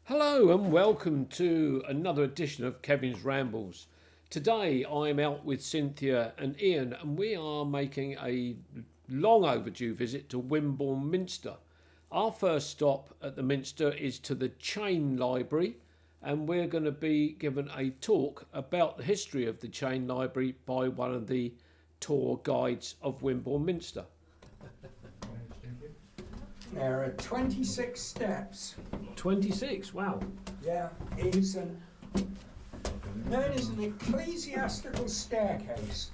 Hello and welcome to another edition of Kevin's Rambles. Today I'm out with Cynthia and Ian and we are making a long overdue visit to Wimborne Minister. Our first stop at the Minster is to the Chain Library and we're going to be given a talk about the history of the Chain Library by one of the tour guides of Wimborne Minister. There are 26 steps. 26, wow. Yeah, it's known as an ecclesiastical staircase.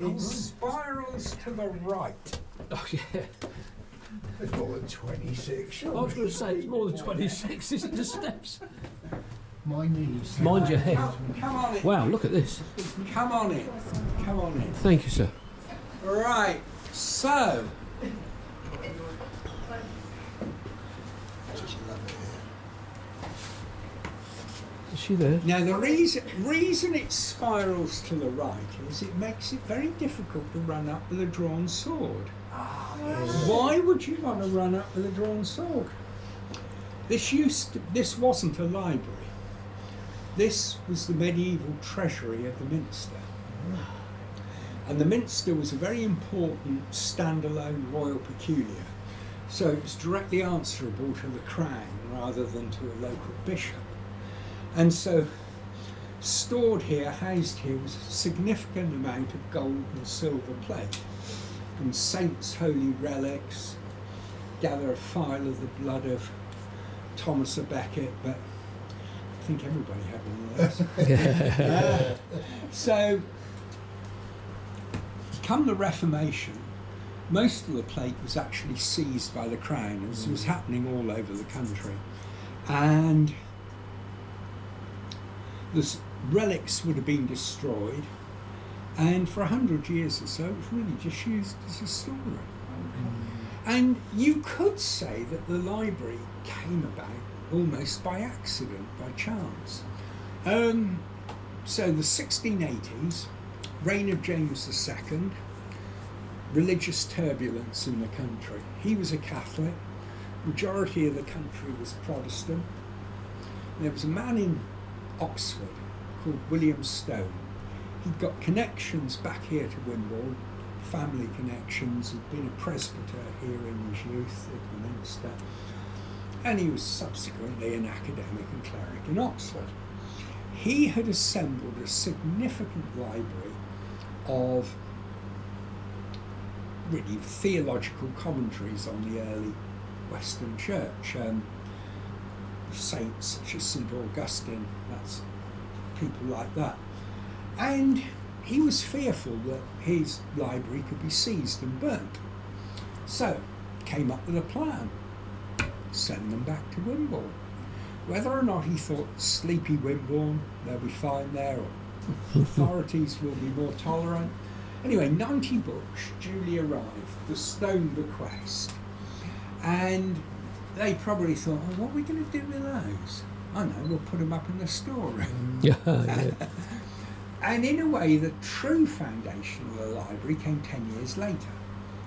It spirals to the right. Oh yeah. It's more than 26. I was going to say it's more than 26, isn't the steps? My knees. Mind your head. Come on in. Wow, look at this. Come on in. Come on in. Thank you, sir. Right, so Just love it Is she there? now the reason it spirals to the right is it makes it very difficult to run up with a drawn sword. Why would you want to run up with a drawn sword? This wasn't a library. This was the medieval treasury of the Minster. And the Minster was a very important standalone royal peculiar. So it was directly answerable to the crown rather than to a local bishop. And so stored here, housed here, was a significant amount of gold and silver plate and saints' holy relics, gather a phial of the blood of Thomas a Becket, but I think everybody had one of those. So, come the Reformation, most of the plate was actually seized by the crown, as was happening all over the country. And the relics would have been destroyed, and for 100 years or so it was really just used as a storeroom. And you could say that the library came about almost by accident, by chance. So the 1680s, reign of James II, religious turbulence in the country. He was a Catholic, majority of the country was Protestant. There was a man in Oxford called William Stone. He'd got connections back here to Wimborne, family connections, he'd been a presbyter here in his youth at the Minster, and he was subsequently an academic and cleric in Oxford. He had assembled a significant library of really theological commentaries on the early Western Church. Saints such as St Augustine, that's people like that. And he was fearful that his library could be seized and burnt. So, came up with a plan. Send them back to Wimborne. Whether or not he thought sleepy Wimborne, they'll be fine there, or authorities will be more tolerant. Anyway, 90 books duly arrived, the Stone bequest. And they probably thought, oh, what are we going to do with those? I know, we'll put them up in the storeroom. Yeah. And in a way, the true foundation of the library came 10 years later,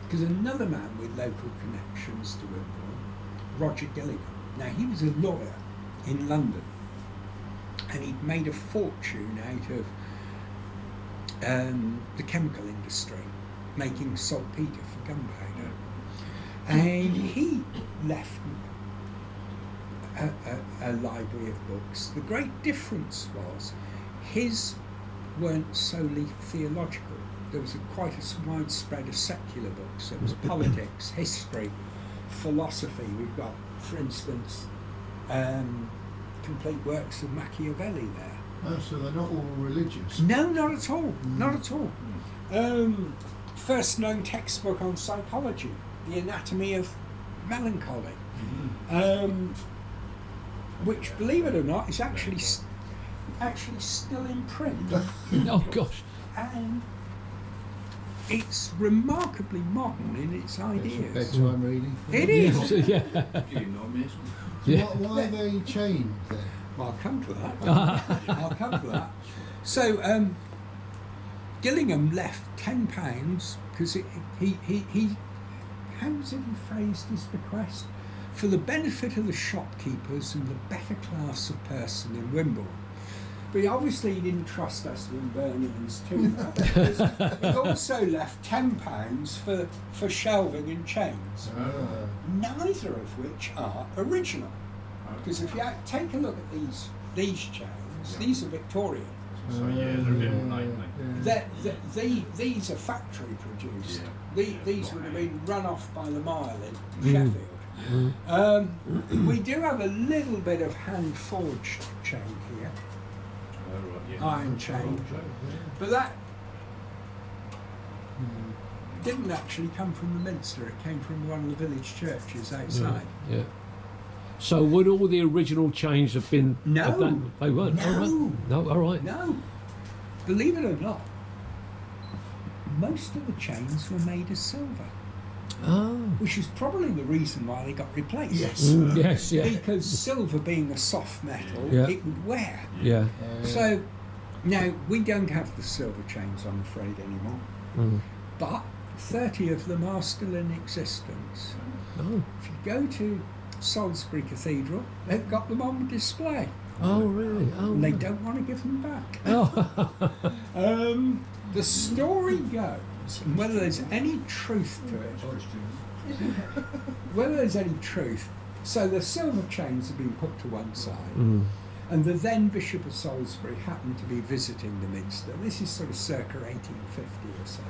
because another man with local connections to Wimborne, Roger Gillingham. Now, he was a lawyer in London, and he'd made a fortune out of the chemical industry, making saltpeter for gunpowder. And he left a library of books. The great difference was his weren't solely theological. There was quite a widespread of secular books. There was politics, history, philosophy. We've got, for instance, complete works of Machiavelli there. Oh, so they're not all religious? No, not at all. Not at all. First known textbook on psychology, The Anatomy of Melancholy, which, believe it or not, is actually still in print. Oh gosh. And it's remarkably modern in its ideas. Bedtime reading? It is. Yeah. Yeah. Why are they chained then? Well, I'll come to that. I'll come to that. So, Gillingham left £10 because he how was it he phrased his bequest? for the benefit of the shopkeepers and the better class of person in Wimborne. But obviously he didn't trust us Wimbornians too much, because he also left £10 for shelving and chains, neither of which are original. Because if you take a look at these chains, these are Victorian. So they're a bit late. These are factory produced. These would have been run off by the mile in Sheffield. We do have a little bit of hand forged chain here, iron chain, but that didn't actually come from the Minster. It came from one of the village churches outside. Yeah. So would all the original chains have been? No, they weren't. No. All right. No, all right. No, believe it or not, most of the chains were made of silver. Oh. Which is probably the reason why they got replaced. Yes. Yes. Yeah. Because silver being a soft metal, Yeah. it would wear. Yeah. So now we don't have the silver chains, I'm afraid, anymore. But 30 of them are still in existence. Oh. If you go to Salisbury Cathedral, they've got them on display. Oh, really? Oh. And they don't want to give them back. Oh. The story goes, and whether there's any truth to it, whether there's any truth, so the silver chains have been put to one side, and the then Bishop of Salisbury happened to be visiting the Minster. This is sort of circa 1850 or so.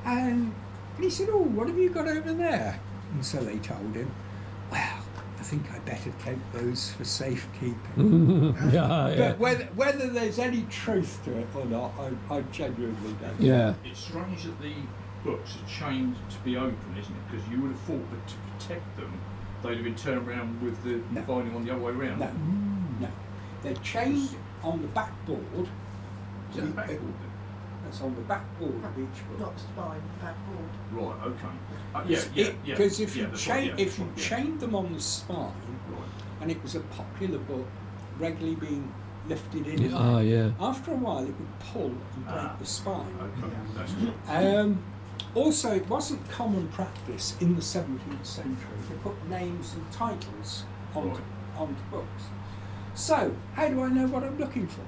And he said, "Oh, what have you got over there?" And so they told him, "Well, I think I better take those for safekeeping." Yeah. But whether there's any truth to it or not, I genuinely don't. Yeah. It's strange that the books are chained to be open, isn't it? Because you would have thought that to protect them, they'd have been turned around with the binding on the other way around. No. They're chained on the backboard. Is that the backboard then? That's on the backboard of each book. Not spine, backboard. Right, okay. Because if you that's right, if you that's right, chained them on the spine, Right. and it was a popular book, regularly being lifted in, Oh, yeah. after a while it would pull and break the spine. Okay, that's good. Also, it wasn't common practice in the 17th century to put names and titles onto books. So, how do I know what I'm looking for?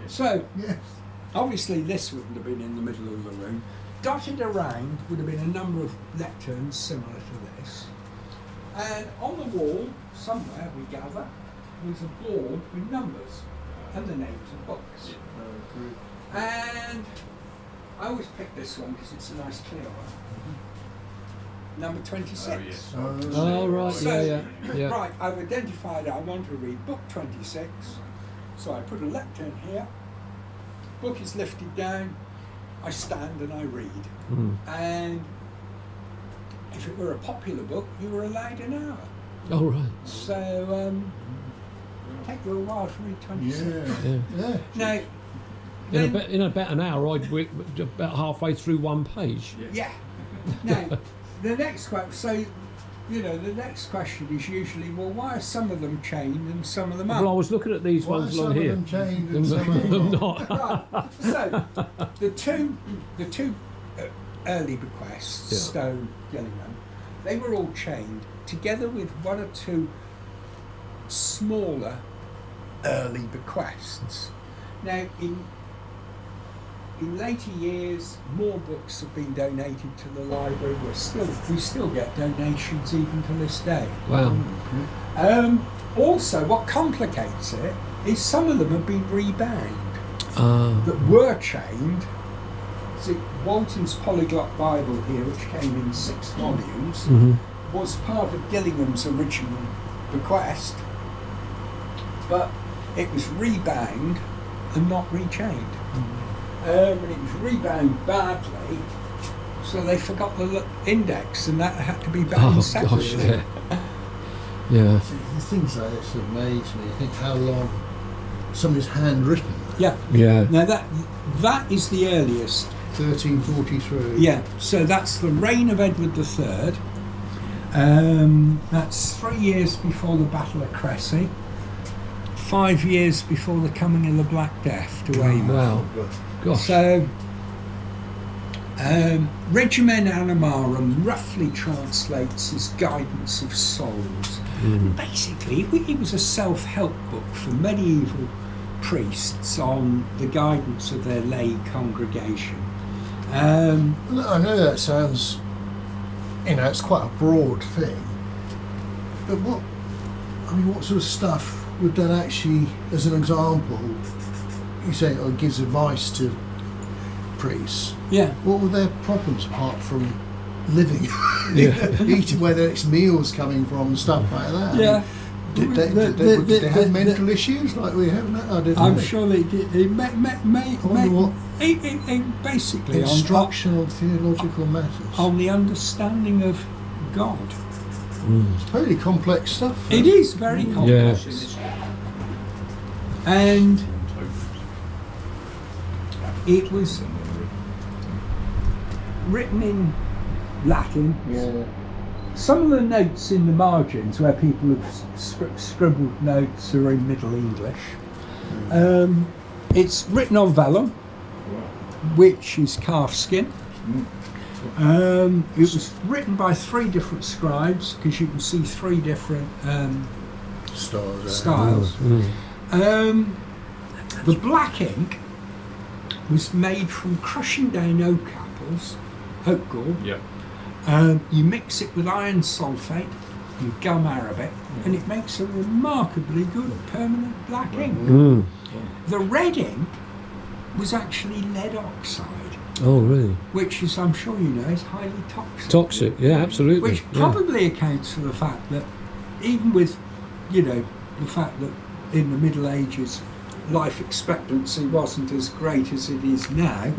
So, Yes. obviously this wouldn't have been in the middle of the room. Dotted around would have been a number of lecterns similar to this. And on the wall, somewhere we gather, was a board with numbers and the names of books. And I always pick this one because it's a nice clear one. Number 26. Oh, right. So, Yeah. right, I've identified I want to read book 26. So I put a lectern here. Book is lifted down. I stand and I read. And if it were a popular book, you were allowed an hour. Oh, right. So take you a while to read 26. Yeah. Now, In about an hour, I'd be about halfway through one page. yeah. Now, the next question. So, the next question is usually, well, why are some of them chained and some of them aren't? Well, I was looking at these Why ones are along some of here. them chained and some of Them them not. Right. So, the two early bequests, Stone, Gillingham, they were all chained together with one or two smaller early bequests. Now, in later years, more books have been donated to the library. We still get donations even to this day. Wow. Also, what complicates it is some of them have been rebound that were chained. See, Walton's Polyglot Bible here, which came in 6 volumes, was part of Gillingham's original bequest, but it was rebound and not rechained. And it was rebound badly, so they forgot the index, and that had to be bound separately. Gosh, yeah. The things like this amaze me. I think how long somebody's handwritten. Yeah. Yeah. Now that is the earliest. 1343. Yeah. So that's the reign of Edward III. That's 3 years before the Battle of Cressy. 5 years before the coming of the Black Death to Weymouth. Wow. Gosh. So Regimen Animarum roughly translates as guidance of souls. Basically, it was a self-help book for medieval priests on the guidance of their lay congregation. Look, I know that sounds, it's quite a broad thing, but what sort of stuff would that actually, as an example, you say it gives advice to priests? Yeah. What were their problems apart from living, eating, whether it's meals coming from and stuff like that? Yeah. Did they have mental issues like we have now? I don't know. I'm sure they did. Basically instructional theological matters. on the understanding of God. It's pretty complex stuff. It is very complex. And it was written in Latin. Yeah. Some of the notes in the margins where people have scribbled notes are in Middle English. It's written on vellum, which is calf skin. It was written by 3 different scribes, because you can see 3 different styles. The black ink was made from crushing down oak apples, oak gall. Yeah. You mix it with iron sulphate and gum arabic, and it makes a remarkably good permanent black ink. The red ink was actually lead oxide, Oh, really? which is, I'm sure you know, is highly toxic. Toxic, yeah, absolutely. Which probably accounts for the fact that even with, the fact that in the Middle Ages life expectancy wasn't as great as it is now,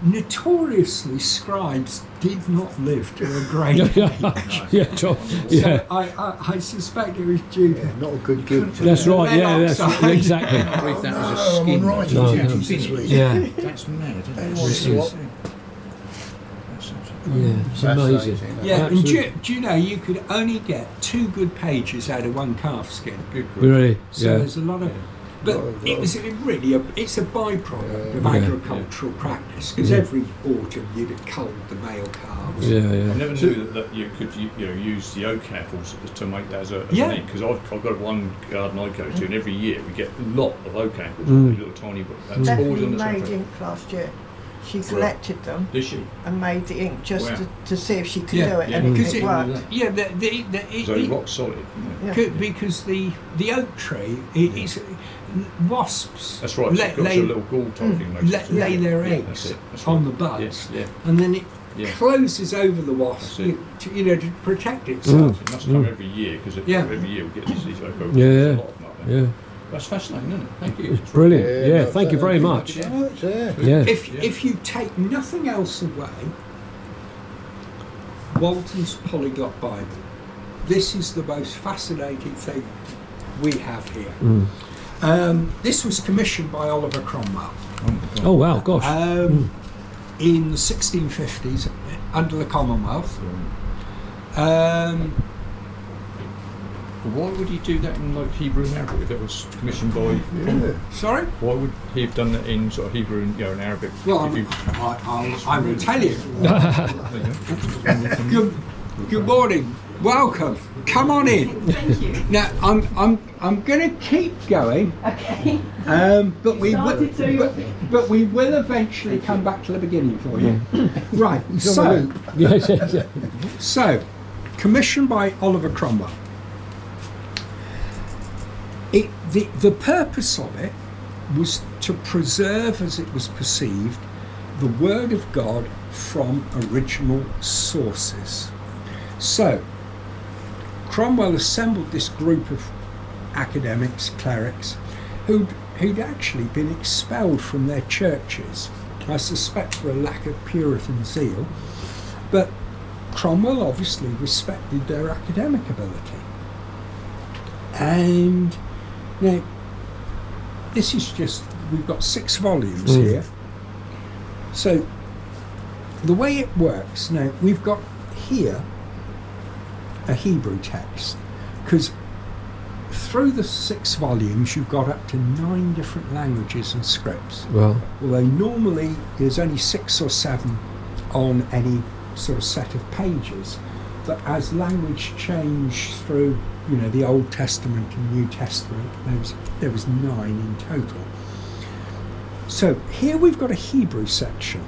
notoriously scribes did not live to a great age. So I suspect it was due to Not a good gift. That's right, yeah, that's oxide. exactly. I believe that was a skin. I'm writing No, duties this week. Yeah, That's mad, This isn't it? is- yeah, it's amazing. Yeah, and Absolutely. do you know you could only get 2 good pages out of 1 calf skin. Really, So yeah. there's a lot of, but it's a byproduct of agricultural practice, because every autumn you'd have culled the male calves. Yeah, I yeah. never knew that you could use the oak apples to make that as a meat, because I've got one garden I go to, and every year we get a lot of oak apples, little tiny ones. That's always Stephanie on the made sofa. ink last year. She collected them Did she? and made the ink just Wow. to see if she could Yeah, do it, yeah, and because it it- worked. Yeah, So rock solid. Isn't it? Yeah. because the oak tree is wasps. That's right. It's got a little gall type thing. makes it lay their Yeah, eggs that's it, that's on right. the buds, Yeah, and then it yeah. closes over the wasp, That's it. to protect itself. It must come every year, because Yeah. every year we get these oak apples. Yeah, There's a yeah. lot of them up there. Yeah, That's fascinating, isn't it? Thank you. it's brilliant. Yeah, no, thank you very much. Yeah. If you take nothing else away, Walton's Polyglot Bible. This is the most fascinating thing we have here. This was commissioned by Oliver Cromwell Oh wow, gosh. in the 1650s under the Commonwealth. Why would he do that in like Hebrew and Arabic if that was commissioned by? Sorry? Why would he have done that in sort of Hebrew and and Arabic? Well, if you, I will tell you. Good morning. Welcome. Come on in. Thank you. Now I'm going to keep going. Okay. But we will eventually come back to the beginning for you. Right. So Yes, yes, yeah. so commissioned by Oliver Cromwell. The purpose of it was to preserve, as it was perceived, the Word of God from original sources. So, Cromwell assembled this group of academics, clerics, who'd actually been expelled from their churches, I suspect for a lack of Puritan zeal, but Cromwell obviously respected their academic ability. And now, this is just, we've got 6 volumes here. So, the way it works, now we've got here a Hebrew text, because through the 6 volumes you've got up to 9 different languages and scripts. Well, Although normally there's only 6 or 7 on any sort of set of pages. But as language changed through, you know, the Old Testament and New Testament, there was 9 in total. So here we've got a Hebrew section.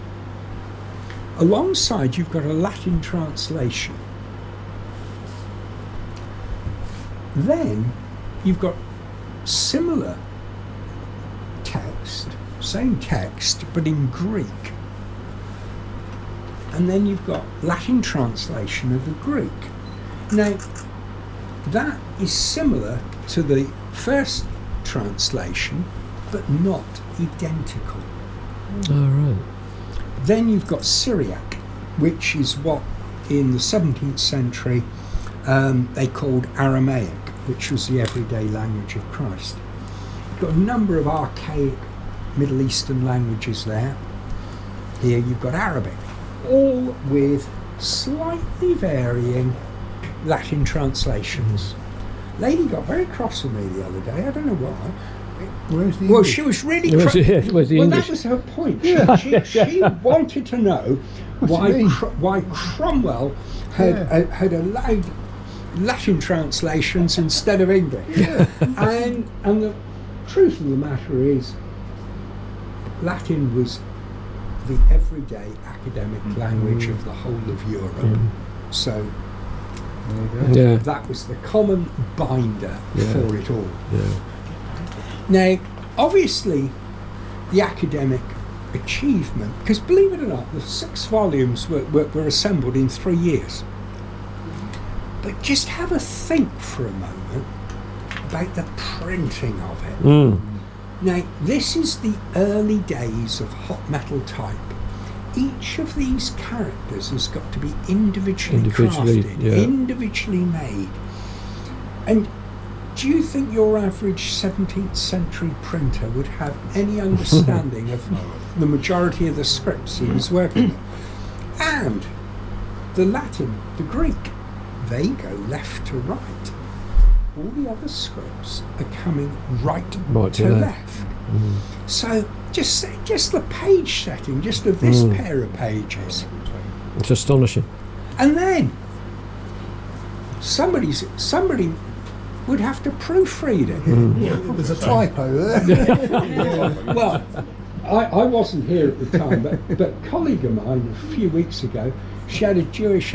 Alongside you've got a Latin translation. Then you've got similar text, same text, but in Greek. And then you've got Latin translation of the Greek. Now, that is similar to the first translation, but not identical. All right. Then you've got Syriac, which is what in the 17th century they called Aramaic, which was the everyday language of Christ. You've got a number of archaic Middle Eastern languages there. Here you've got Arabic, all with slightly varying Latin translations. Lady got very cross with me the other day, I don't know why. Where's the Well, English? she was really Where's the well, English? that was her point. She wanted to know why Cromwell had allowed Latin translations instead of English. And the truth of the matter is, Latin was the everyday academic language of the whole of Europe. So that was the common binder for it all. Yeah. Now, obviously, the academic achievement, because believe it or not, the 6 volumes were assembled in 3 years. But just have a think for a moment about the printing of it. Now, this is the early days of hot metal type. Each of these characters has got to be individually crafted, individually made. And do you think your average 17th century printer would have any understanding of the majority of the scripts he was working with? And the Latin, the Greek, they go left to right. All the other scripts are coming right to left. So just the page setting, just of this pair of pages. It's astonishing. And then somebody would have to proofread it. There's a typo there. Well, I wasn't here at the time, but a colleague of mine a few weeks ago, she had a Jewish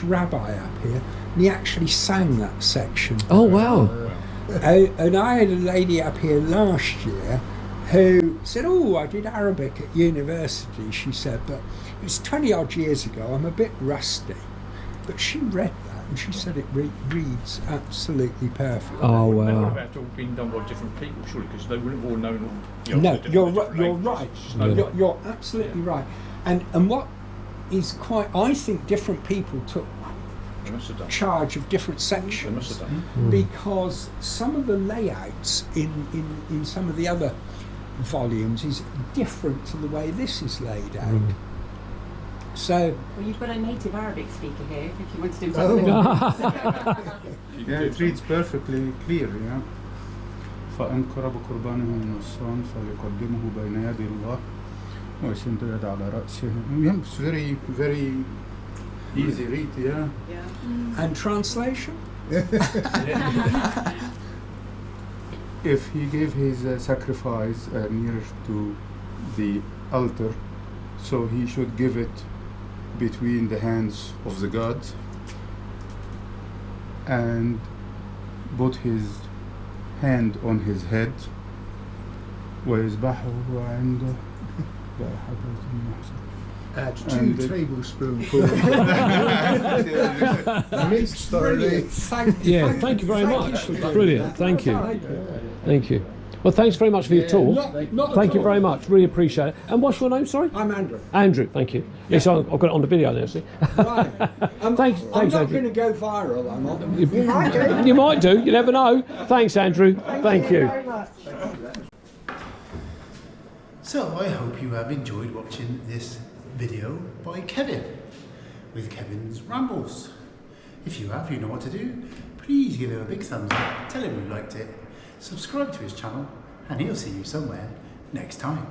rabbi up here, and he actually sang that section. Oh, wow. And I had a lady up here last year who said, "Oh, I did Arabic at university," she said, "but it was 20 odd years ago, I'm a bit rusty." But she read that and she said it reads absolutely perfect. Oh, They would wow. have had to have been done by different people, surely, because they wouldn't have all known all. No, the you're different right. languages. You're absolutely right. And what is quite, I think different people took They must have done. charge of different They must sections have done. because some of the layouts in some of the other volumes is different to the way this is laid out. So Well, you've got a native Arabic speaker here if you want to do Oh. something. Yeah, it reads perfectly clear, yeah. فإن قرب قربانه من الصوم فليقدمه بين يدي الله ويسند يد على رأسه. Yeah, it's very, very easy read, yeah. and translation? If he gave his sacrifice near to the altar, so he should give it between the hands of the god and put his hand on his head ويذبحه عنده حضرة المحسن. Add 2 And tablespoonfuls. Minced thoroughly. Thank you very much. Brilliant. Thank you. Well, thanks very much for your talk. Not Thank at you all. very much. Really appreciate it. And what's your name, sorry? I'm Andrew. Andrew, thank you. Yes, I've got it on the video now, see? Right. Thanks, I'm not Andrew. going to go viral, I'm not. You might do, you never know. Thanks, Andrew. Thank you. Very much. So I hope you have enjoyed watching this video by Kevin with Kevin's Rambles. If you have, you know what to do. Please give him a big thumbs up, tell him you liked it, subscribe to his channel, and he'll see you somewhere next time.